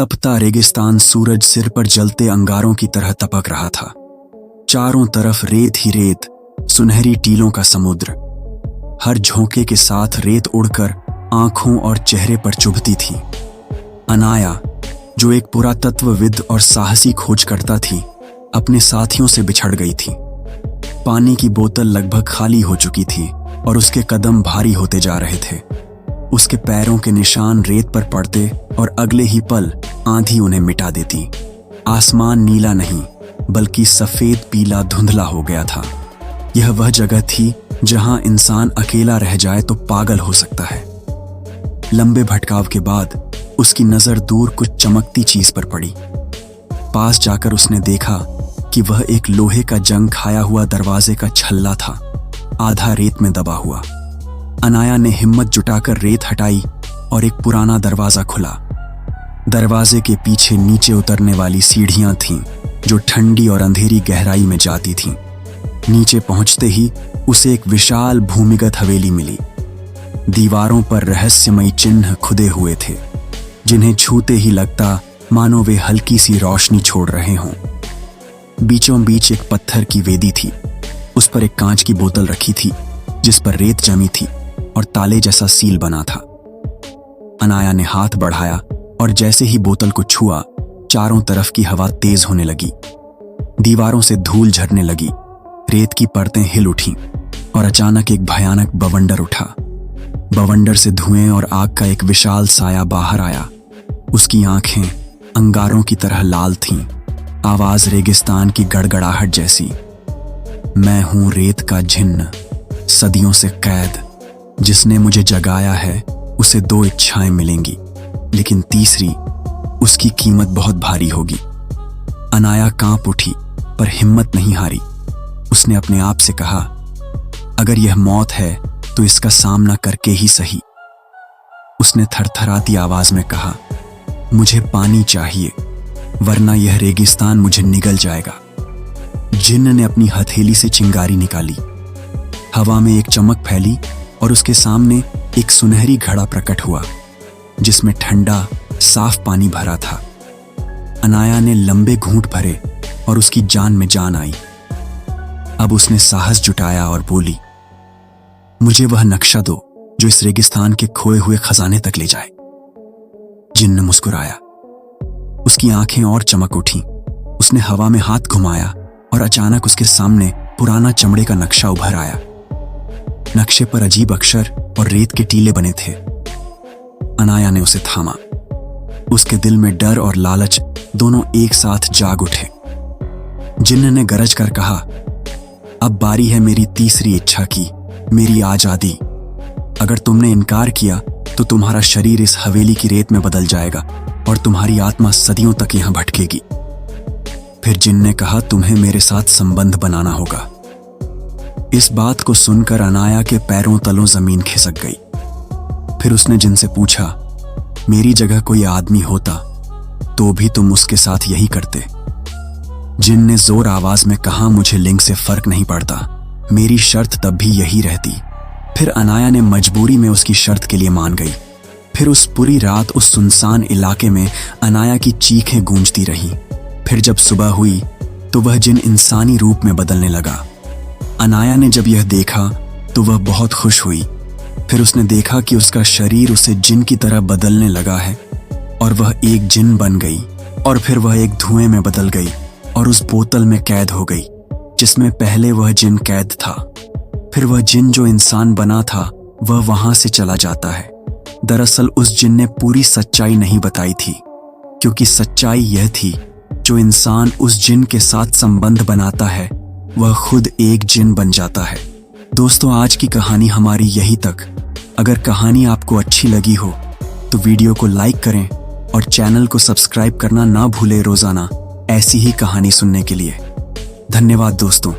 तपता रेगिस्तान सूरज सिर पर जलते अंगारों की तरह तपक रहा था। चारों तरफ रेत ही रेत, सुनहरी टीलों का समुद्र। हर झोंके के साथ रेत उड़कर आंखों और चेहरे पर चुभती थी। अनाया, जो एक पुरातत्वविद और साहसी खोजकर्ता थी, अपने साथियों से बिछड़ गई थी। पानी की बोतल लगभग खाली हो चुकी थी और उसके कदम भारी होते जा रहे थे। उसके पैरों के निशान रेत पर पड़ते और अगले ही पल आंधी उन्हें मिटा देती। आसमान नीला नहीं बल्कि सफेद पीला धुंधला हो गया था। यह वह जगह थी जहां इंसान अकेला रह जाए तो पागल हो सकता है। लंबे भटकाव के बाद उसकी नजर दूर कुछ चमकती चीज पर पड़ी। पास जाकर उसने देखा कि वह एक लोहे का जंग खाया हुआ दरवाजे का छल्ला था, आधा रेत में दबा हुआ। अनाया ने हिम्मत जुटाकर रेत हटाई और एक पुराना दरवाजा खुला। दरवाजे के पीछे नीचे उतरने वाली सीढ़ियां थीं, जो ठंडी और अंधेरी गहराई में जाती थीं। नीचे पहुंचते ही उसे एक विशाल भूमिगत हवेली मिली। दीवारों पर रहस्यमयी चिन्ह खुदे हुए थे, जिन्हें छूते ही लगता मानो वे हल्की सी रोशनी छोड़ रहे हों। बीचों बीच एक पत्थर की वेदी थी। उस पर एक कांच की बोतल रखी थी, जिस पर रेत जमी थी और ताले जैसा सील बना था। अनाया ने हाथ बढ़ाया और जैसे ही बोतल को छुआ, चारों तरफ की हवा तेज होने लगी। दीवारों से धूल झरने लगी, रेत की परतें हिल उठीं और अचानक एक भयानक बवंडर उठा। बवंडर से धुएं और आग का एक विशाल साया बाहर आया। उसकी आंखें अंगारों की तरह लाल थीं, आवाज रेगिस्तान की गड़गड़ाहट जैसी। मैं हूं रेत का जिन्न, सदियों से कैद। जिसने मुझे जगाया है उसे 2 इच्छाएं मिलेंगी, लेकिन तीसरी, उसकी कीमत बहुत भारी होगी। अनाया कांप उठी पर हिम्मत नहीं हारी। उसने अपने आप से कहा, अगर यह मौत है तो इसका सामना करके ही सही। उसने थरथराती आवाज में कहा, मुझे पानी चाहिए, वरना यह रेगिस्तान मुझे निगल जाएगा। जिन्न ने अपनी हथेली से चिंगारी निकाली। हवा में एक चमक फैली और उसके सामने एक सुनहरी घड़ा प्रकट हुआ, जिसमें ठंडा साफ पानी भरा था। अनाया ने लंबे घूंट भरे और उसकी जान में जान आई। अब उसने साहस जुटाया और बोली, मुझे वह नक्शा दो जो इस रेगिस्तान के खोए हुए खजाने तक ले जाए। जिन्न मुस्कुराया। उसकी आंखें और चमक उठीं। उसने हवा में हाथ घुमाया और अचानक उसके सामने पुराना चमड़े का नक्शा उभर आया। नक्शे पर अजीब अक्षर और रेत के टीले बने थे। अनाया ने उसे थामा। उसके दिल में डर और लालच दोनों एक साथ जाग उठे। जिन्न ने गरज कर कहा, अब बारी है मेरी तीसरी इच्छा की, मेरी आजादी। अगर तुमने इनकार किया तो तुम्हारा शरीर इस हवेली की रेत में बदल जाएगा और तुम्हारी आत्मा सदियों तक यहां भटकेगी। फिर जिन्न ने कहा, तुम्हें मेरे साथ संबंध बनाना होगा। इस बात को सुनकर अनाया के पैरों तलों जमीन खिसक गई। फिर उसने जिन्न से पूछा, मेरी जगह कोई आदमी होता तो भी तुम उसके साथ यही करते? जिन्न ने जोर आवाज में कहा, मुझे लिंग से फर्क नहीं पड़ता, मेरी शर्त तब भी यही रहती। फिर अनाया ने मजबूरी में उसकी शर्त के लिए मान गई। फिर उस पूरी रात उस सुनसान इलाके में अनाया की चीखें गूंजती रही। फिर जब सुबह हुई तो वह जिन्न इंसानी रूप में बदलने लगा। अनाया ने जब यह देखा तो वह बहुत खुश हुई। फिर उसने देखा कि उसका शरीर उसे जिन्न की तरह बदलने लगा है और वह एक जिन्न बन गई। और फिर वह एक धुएं में बदल गई और उस बोतल में कैद हो गई, जिसमें पहले वह जिन्न कैद था। फिर वह जिन्न जो इंसान बना था वह वहां से चला जाता है। दरअसल उस जिन्न ने पूरी सच्चाई नहीं बताई थी, क्योंकि सच्चाई यह थी, जो इंसान उस जिन्न के साथ संबंध बनाता है वह खुद एक जिन्न बन जाता है। दोस्तों, आज की कहानी हमारी यही तक। अगर कहानी आपको अच्छी लगी हो तो वीडियो को लाइक करें और चैनल को सब्सक्राइब करना ना भूलें रोजाना ऐसी ही कहानी सुनने के लिए। धन्यवाद दोस्तों।